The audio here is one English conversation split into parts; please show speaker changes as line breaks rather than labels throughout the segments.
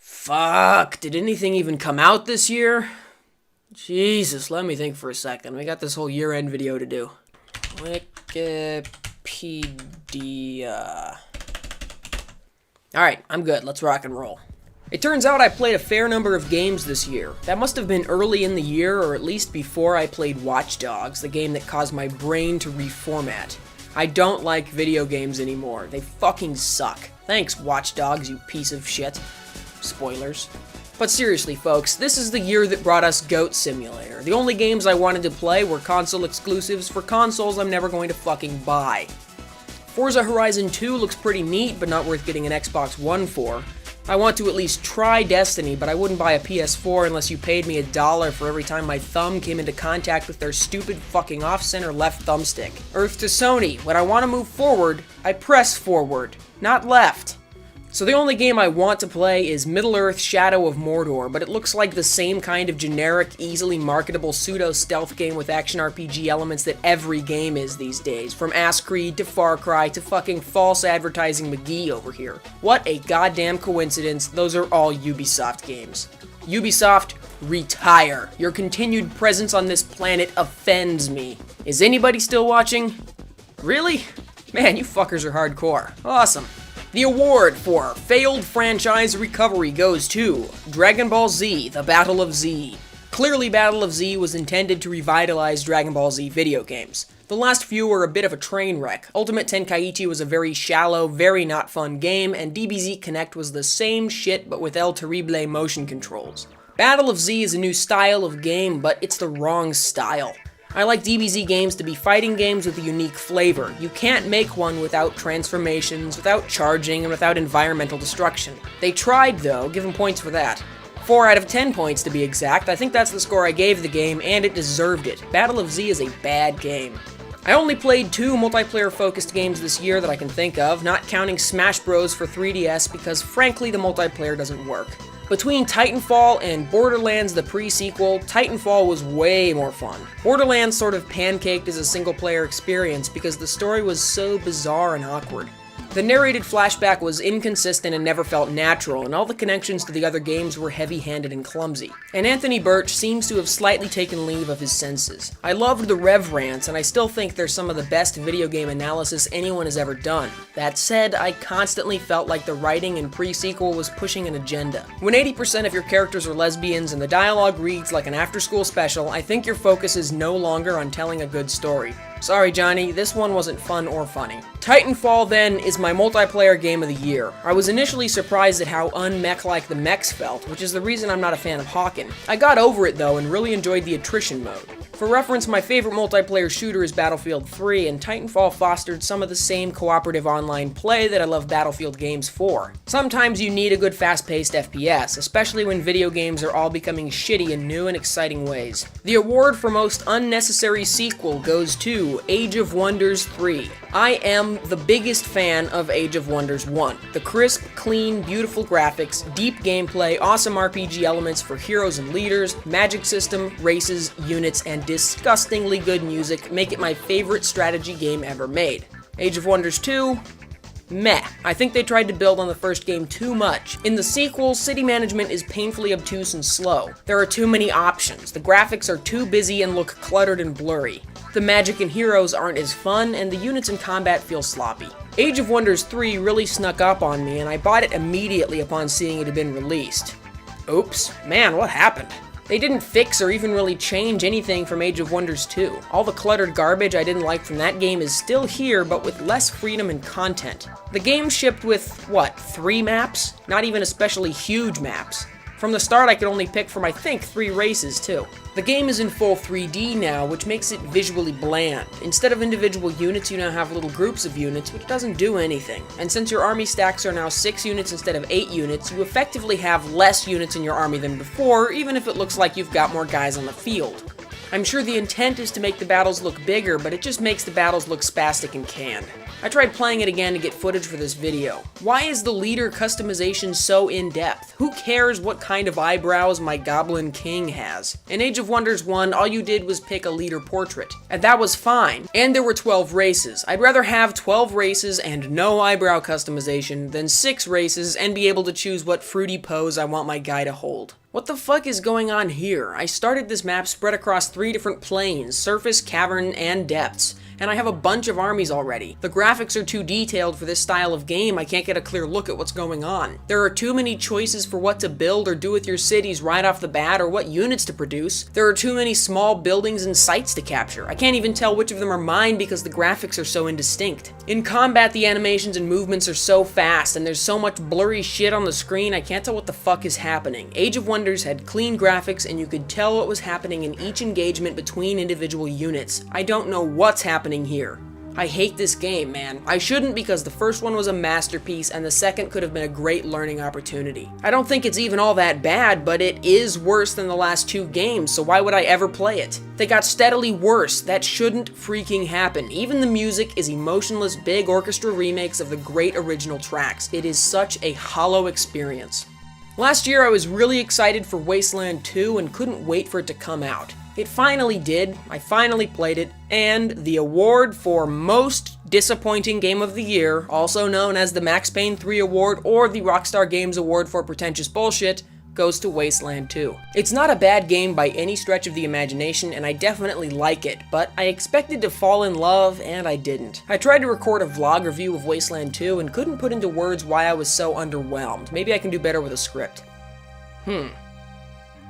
Fuck, did anything even come out this year? Jesus, let me think for a second. We got this whole year-end video to do. Wikipedia. Alright, I'm good. Let's rock and roll. It turns out I played a fair number of games this year. That must have been early in the year, or at least before I played Watch Dogs, the game that caused my brain to reformat. I don't like video games anymore. They fucking suck. Thanks, Watch Dogs, you piece of shit. Spoilers. But seriously, folks, this is the year that brought us Goat Simulator. The only games I wanted to play were console exclusives for consoles I'm never going to fucking buy. Forza Horizon 2 looks pretty neat, but not worth getting an Xbox One for. I want to at least try Destiny, but I wouldn't buy a PS4 unless you paid me $1 for every time my thumb came into contact with their stupid fucking off-center left thumbstick. Earth to Sony, when I want to move forward, I press forward, not left. So the only game I want to play is Middle-earth: Shadow of Mordor, but it looks like the same kind of generic, easily marketable pseudo-stealth game with action RPG elements that every game is these days, from Ass Creed to Far Cry to fucking false advertising McGee over here. What a goddamn coincidence, those are all Ubisoft games. Ubisoft, retire. Your continued presence on this planet offends me. Is anybody still watching? Really? Man, you fuckers are hardcore. Awesome. The award for failed franchise recovery goes to Dragon Ball Z: The Battle of Z. Clearly, Battle of Z was intended to revitalize Dragon Ball Z video games. The last few were a bit of a train wreck. Ultimate Tenkaichi was a very shallow, very not fun game, and DBZ Connect was the same shit but with El Terrible motion controls. Battle of Z is a new style of game, but it's the wrong style. I like DBZ games to be fighting games with a unique flavor. You can't make one without transformations, without charging, and without environmental destruction. They tried though, give them points for that. 4 out of 10 points to be exact. I think that's the score I gave the game, and it deserved it. Battle of Z is a bad game. I only played 2 multiplayer-focused games this year that I can think of, not counting Smash Bros. For 3DS because frankly the multiplayer doesn't work. Between Titanfall and Borderlands the pre-sequel, Titanfall was way more fun. Borderlands sort of pancaked as a single-player experience because the story was so bizarre and awkward. The narrated flashback was inconsistent and never felt natural, and all the connections to the other games were heavy-handed and clumsy. And Anthony Birch seems to have slightly taken leave of his senses. I loved the Rev rants, and I still think they're some of the best video game analysis anyone has ever done. That said, I constantly felt like the writing in pre-sequel was pushing an agenda. When 80% of your characters are lesbians and the dialogue reads like an after-school special, I think your focus is no longer on telling a good story. Sorry, Johnny, this one wasn't fun or funny. Titanfall, then, is my multiplayer game of the year. I was initially surprised at how un-mech-like the mechs felt, which is the reason I'm not a fan of Hawken. I got over it, though, and really enjoyed the attrition mode. For reference, my favorite multiplayer shooter is Battlefield 3, and Titanfall fostered some of the same cooperative online play that I love Battlefield games for. Sometimes you need a good fast-paced FPS, especially when video games are all becoming shitty in new and exciting ways. The award for most unnecessary sequel goes to Age of Wonders 3. I am the biggest fan of Age of Wonders 1. The crisp, clean, beautiful graphics, deep gameplay, awesome RPG elements for heroes and leaders, magic system, races, units, and disgustingly good music make it my favorite strategy game ever made. Age of Wonders 2? Meh. I think they tried to build on the first game too much. In the sequel, city management is painfully obtuse and slow. There are too many options. The graphics are too busy and look cluttered and blurry. The magic and heroes aren't as fun, and the units in combat feel sloppy. Age of Wonders 3 really snuck up on me, and I bought it immediately upon seeing it had been released. Oops. Man, what happened? They didn't fix or even really change anything from Age of Wonders 2. All the cluttered garbage I didn't like from that game is still here, but with less freedom and content. The game shipped with, 3 maps? Not even especially huge maps. From the start, I could only pick from, I think, 3 races, too. The game is in full 3D now, which makes it visually bland. Instead of individual units, you now have little groups of units, which doesn't do anything. And since your army stacks are now 6 units instead of 8 units, you effectively have less units in your army than before, even if it looks like you've got more guys on the field. I'm sure the intent is to make the battles look bigger, but it just makes the battles look spastic and canned. I tried playing it again to get footage for this video. Why is the leader customization so in-depth? Who cares what kind of eyebrows my Goblin King has? In Age of Wonders 1, all you did was pick a leader portrait, and that was fine. And there were 12 races. I'd rather have 12 races and no eyebrow customization than 6 races and be able to choose what fruity pose I want my guy to hold. What the fuck is going on here? I started this map spread across 3 different planes, surface, cavern, and depths, and I have a bunch of armies already. The graphics are too detailed for this style of game, I can't get a clear look at what's going on. There are too many choices for what to build or do with your cities right off the bat, or what units to produce. There are too many small buildings and sites to capture. I can't even tell which of them are mine because the graphics are so indistinct. In combat, the animations and movements are so fast, and there's so much blurry shit on the screen, I can't tell what the fuck is happening. Age of Wonders had clean graphics, and you could tell what was happening in each engagement between individual units. I don't know what's happening here. I hate this game, man. I shouldn't because the first one was a masterpiece and the second could have been a great learning opportunity. I don't think it's even all that bad, but it is worse than the last 2 games, so why would I ever play it? They got steadily worse. That shouldn't freaking happen. Even the music is emotionless big orchestra remakes of the great original tracks. It is such a hollow experience. Last year I was really excited for Wasteland 2 and couldn't wait for it to come out. It finally did, I finally played it, and the award for Most Disappointing Game of the Year, also known as the Max Payne 3 Award or the Rockstar Games Award for Pretentious Bullshit, goes to Wasteland 2. It's not a bad game by any stretch of the imagination, and I definitely like it, but I expected to fall in love, and I didn't. I tried to record a vlog review of Wasteland 2 and couldn't put into words why I was so underwhelmed. Maybe I can do better with a script.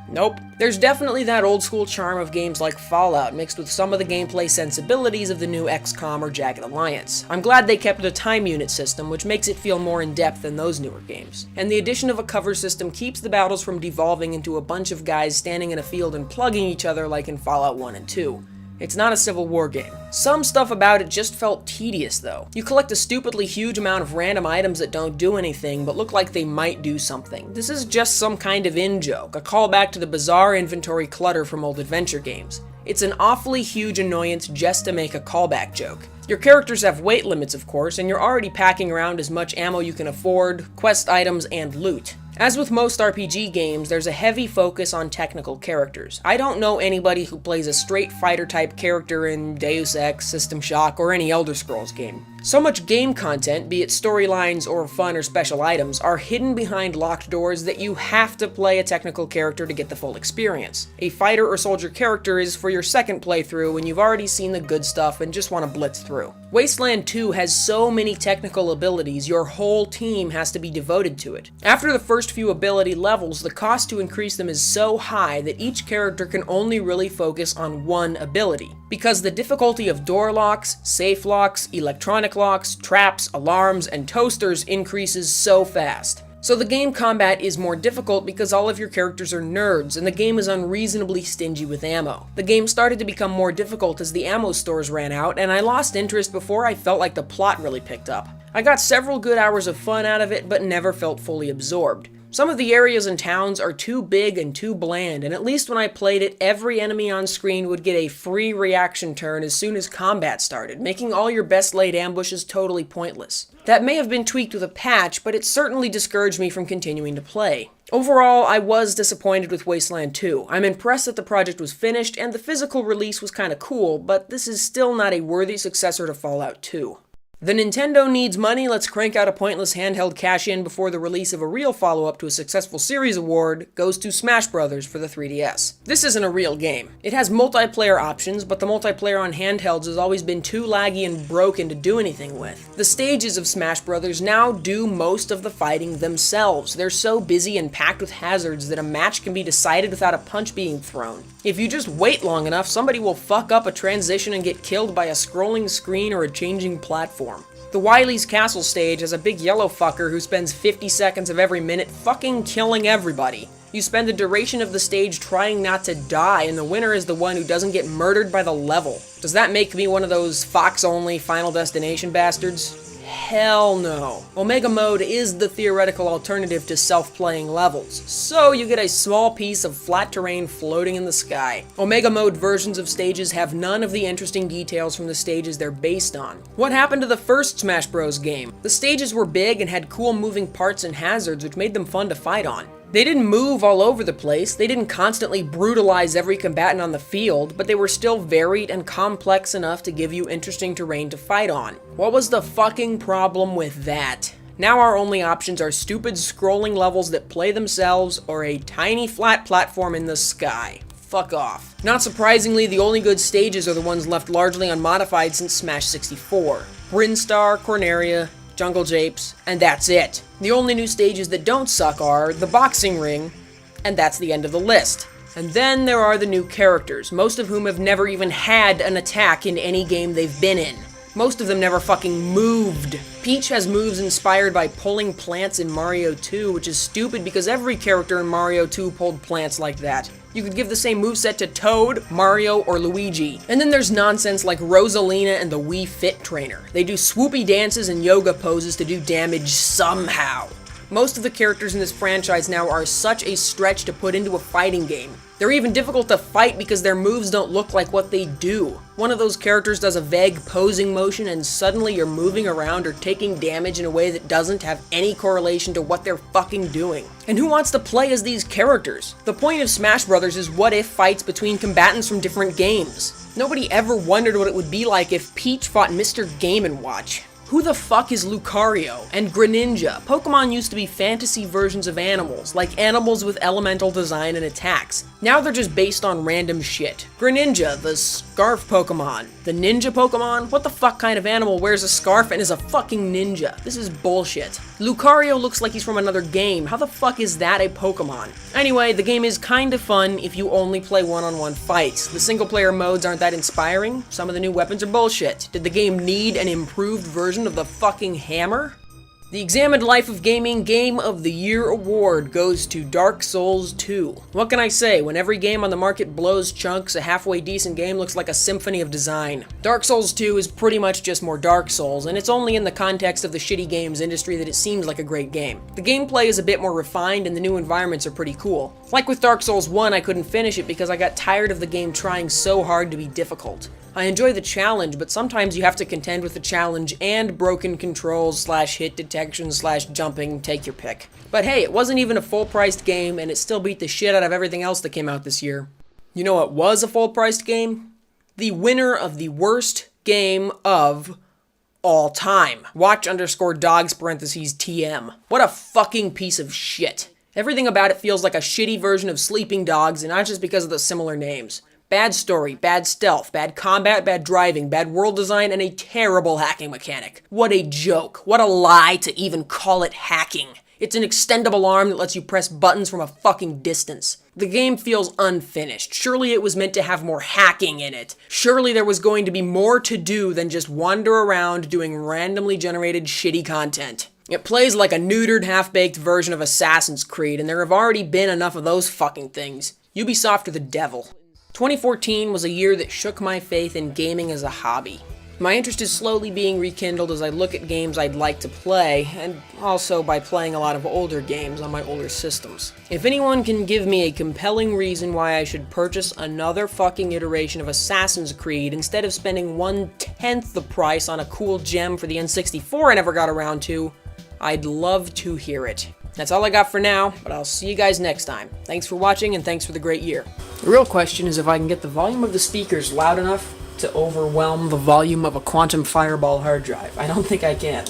Nope. There's definitely that old school charm of games like Fallout mixed with some of the gameplay sensibilities of the new XCOM or Jagged Alliance. I'm glad they kept a time unit system, which makes it feel more in-depth than those newer games. And the addition of a cover system keeps the battles from devolving into a bunch of guys standing in a field and plugging each other like in Fallout 1 and 2. It's not a Civil War game. Some stuff about it just felt tedious, though. You collect a stupidly huge amount of random items that don't do anything, but look like they might do something. This is just some kind of in-joke, a callback to the bizarre inventory clutter from old adventure games. It's an awfully huge annoyance just to make a callback joke. Your characters have weight limits, of course, and you're already packing around as much ammo you can afford, quest items, and loot. As with most RPG games, there's a heavy focus on technical characters. I don't know anybody who plays a straight fighter-type character in Deus Ex, System Shock, or any Elder Scrolls game. So much game content, be it storylines or fun or special items, are hidden behind locked doors that you have to play a technical character to get the full experience. A fighter or soldier character is for your second playthrough when you've already seen the good stuff and just want to blitz through. Wasteland 2 has so many technical abilities, your whole team has to be devoted to it. After the first few ability levels, the cost to increase them is so high that each character can only really focus on one ability. Because the difficulty of door locks, safe locks, electronic locks, traps, alarms, and toasters increases so fast. So the game combat is more difficult because all of your characters are nerds, and the game is unreasonably stingy with ammo. The game started to become more difficult as the ammo stores ran out, and I lost interest before I felt like the plot really picked up. I got several good hours of fun out of it, but never felt fully absorbed. Some of the areas and towns are too big and too bland, and at least when I played it, every enemy on screen would get a free reaction turn as soon as combat started, making all your best laid ambushes totally pointless. That may have been tweaked with a patch, but it certainly discouraged me from continuing to play. Overall, I was disappointed with Wasteland 2. I'm impressed that the project was finished, and the physical release was kinda cool, but this is still not a worthy successor to Fallout 2. The Nintendo needs money, let's crank out a pointless handheld cash-in before the release of a real follow-up to a successful series award goes to Smash Bros. For the 3DS. This isn't a real game. It has multiplayer options, but the multiplayer on handhelds has always been too laggy and broken to do anything with. The stages of Smash Bros. Now do most of the fighting themselves. They're so busy and packed with hazards that a match can be decided without a punch being thrown. If you just wait long enough, somebody will fuck up a transition and get killed by a scrolling screen or a changing platform. The Wily's Castle stage has a big yellow fucker who spends 50 seconds of every minute fucking killing everybody. You spend the duration of the stage trying not to die, and the winner is the one who doesn't get murdered by the level. Does that make me one of those Fox-only Final Destination bastards? Hell no. Omega Mode is the theoretical alternative to self-playing levels, so you get a small piece of flat terrain floating in the sky. Omega Mode versions of stages have none of the interesting details from the stages they're based on. What happened to the first Smash Bros. Game? The stages were big and had cool moving parts and hazards which made them fun to fight on. They didn't move all over the place, they didn't constantly brutalize every combatant on the field, but they were still varied and complex enough to give you interesting terrain to fight on. What was the fucking problem with that? Now our only options are stupid scrolling levels that play themselves or a tiny flat platform in the sky. Fuck off. Not surprisingly, the only good stages are the ones left largely unmodified since Smash 64. Brinstar, Corneria, Jungle Japes, and that's it. The only new stages that don't suck are the boxing ring, and that's the end of the list. And then there are the new characters, most of whom have never even had an attack in any game they've been in. Most of them never fucking moved. Peach has moves inspired by pulling plants in Mario 2, which is stupid because every character in Mario 2 pulled plants like that. You could give the same moveset to Toad, Mario, or Luigi. And then there's nonsense like Rosalina and the Wii Fit Trainer. They do swoopy dances and yoga poses to do damage somehow. Most of the characters in this franchise now are such a stretch to put into a fighting game. They're even difficult to fight because their moves don't look like what they do. One of those characters does a vague posing motion and suddenly you're moving around or taking damage in a way that doesn't have any correlation to what they're fucking doing. And who wants to play as these characters? The point of Smash Bros. Is what if fights between combatants from different games. Nobody ever wondered what it would be like if Peach fought Mr. Game & Watch. Who the fuck is Lucario? And Greninja? Pokemon used to be fantasy versions of animals, like animals with elemental design and attacks. Now they're just based on random shit. Greninja, the scarf Pokemon. The ninja Pokemon? What the fuck kind of animal wears a scarf and is a fucking ninja? This is bullshit. Lucario looks like he's from another game. How the fuck is that a Pokemon? Anyway, the game is kinda fun if you only play one-on-one fights. The single-player modes aren't that inspiring. Some of the new weapons are bullshit. Did the game need an improved version of the fucking hammer? The Examined Life of Gaming Game of the Year award goes to Dark Souls 2. What can I say? When every game on the market blows chunks, a halfway decent game looks like a symphony of design. Dark Souls 2 is pretty much just more Dark Souls, and it's only in the context of the shitty games industry that it seems like a great game. The gameplay is a bit more refined and the new environments are pretty cool. Like with Dark Souls 1, I couldn't finish it because I got tired of the game trying so hard to be difficult. I enjoy the challenge, but sometimes you have to contend with the challenge and broken controls / hit detection / jumping, take your pick. But hey, it wasn't even a full-priced game, and it still beat the shit out of everything else that came out this year. You know what was a full-priced game? The winner of the worst game of all time. Watch_dogs (TM). What a fucking piece of shit. Everything about it feels like a shitty version of Sleeping Dogs, and not just because of the similar names. Bad story, bad stealth, bad combat, bad driving, bad world design, and a terrible hacking mechanic. What a joke. What a lie to even call it hacking. It's an extendable arm that lets you press buttons from a fucking distance. The game feels unfinished. Surely it was meant to have more hacking in it. Surely there was going to be more to do than just wander around doing randomly generated shitty content. It plays like a neutered, half-baked version of Assassin's Creed, and there have already been enough of those fucking things. Ubisoft are the devil. 2014 was a year that shook my faith in gaming as a hobby. My interest is slowly being rekindled as I look at games I'd like to play, and also by playing a lot of older games on my older systems. If anyone can give me a compelling reason why I should purchase another fucking iteration of Assassin's Creed instead of spending 1/10 the price on a cool gem for the N64 I never got around to, I'd love to hear it. That's all I got for now, but I'll see you guys next time. Thanks for watching, and thanks for the great year. The real question is if I can get the volume of the speakers loud enough to overwhelm the volume of a Quantum Fireball hard drive. I don't think I can.